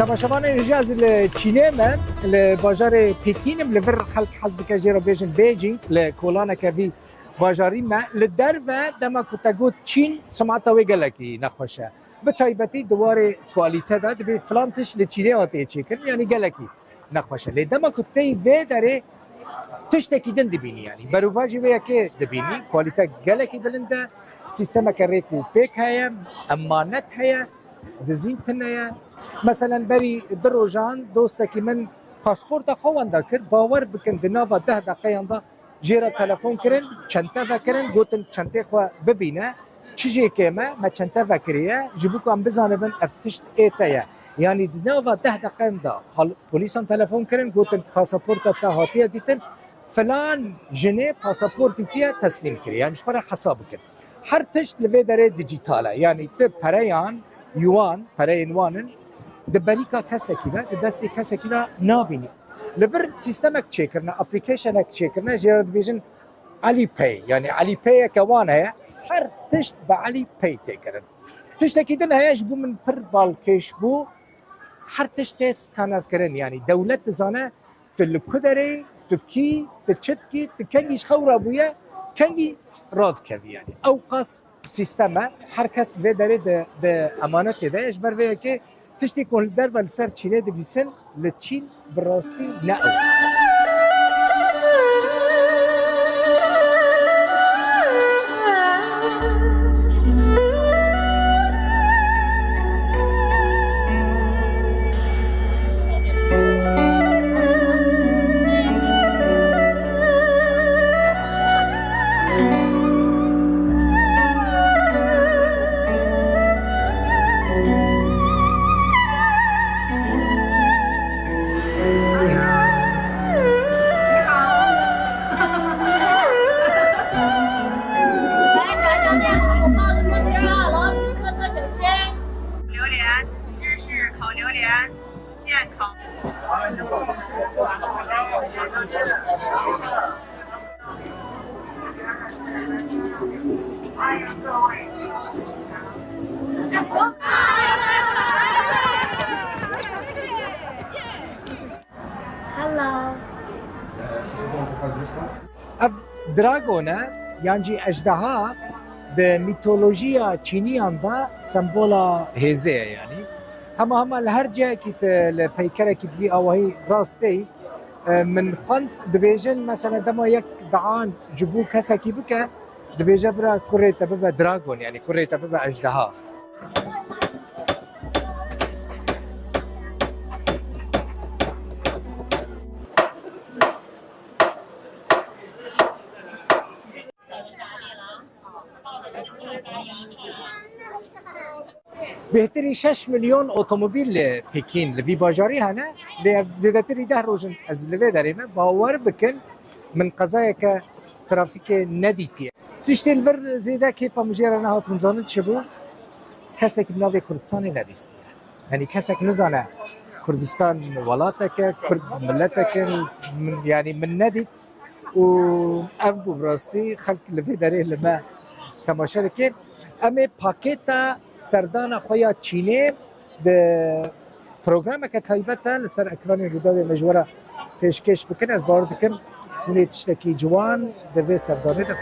تماشاوان اجاز لچینه من لباجار پیکینم لور خلق حزب کجیرا بیجن بیجینگ لکولانا کوی باجاری ما لدر و دما کتگو چین سمعتا وگلکی نخوشه به تایبتی دوار کوالیته داد به فلانتش لچینه آتی چی کرد یعنی گلکی نخوشه لدما کتی به داره تشتکی دن دبینی یعنی بروواجی ویا که دبینی کوالیته گلکی بلنده سیستم کریکو پیک هیا امانت هیا دزین تنیا مثلا بری دروجان دوستکی من پاسپورت خوانده کرد باور بکن دناوا 10 دقیقه انده جیرا تلفن کرن چنته فکرن گوتن چنته خو ببینه چیزی که ما چنته فکریه جبو کام بزنه بن افتشت ایتایا یعنی دناوا 10 دقیقه انده پلیسان تلفن کرن گوتن پاسپورت تا هاتیه دیتن فلان جنه پاسپورت دیتیه تسلیم کری یعنی شخوره حساب کن هر تشت لوی داره دیجیتاله یعنی تو پریان یوان پرین وانن دبریکا کسکی ده دستی کسکی ده نابینی لور سیستمک چیکرنا اپلیکیشنک چیکرنا جرد بیشن علی پی یعنی علی پی کوانه هر تشت با علی پی تکرن تشت کیدن هیچ بو من پر بالکش بو هر تشت اسکانر کرن یعنی دولت زانه تلکدری تکی تچتکی تکنگیش خورا بویا کنگی راد کوي یعنی او قص سیستم هر کس و داره د امانت ده اش بر وی که تشتی کل در بل سر چینه ده بیسن لچین براستی نه او اف دراگونه یعنی اجدها د میتولوژیا چینیان دا سمبولا هزه یعنی هم هر جا کی ته پیکره کی بی اوهی راستی من خند دبیجن مثلا دما یک دعان جبو کسا کی بکه دبیجه برا کره تبه دراگون یعنی کره تبه اجدها بهتری 6 میلیون اتومبیل پکین لوی باجاری هنه زیادتری 10 روزن از لوی داریم باور بکن من قضایه که ترافیک ندیتیه تشتی البر زیاده کیف مجیره نهات منزانت شبو کسی که بناوی کردستانی ندیستیه یعنی کسی که نزانه کردستان ولاتک کرد ملتک یعنی من ندید و افبو براستی خلق لوی داره لما تماشا که امی پاکیتا سردان خویا چینه د پروگرام که تایبته لسر اکران رودای مجوره پیشکش بکن از باور دکم اونی تشتکی جوان دوی سردانه ده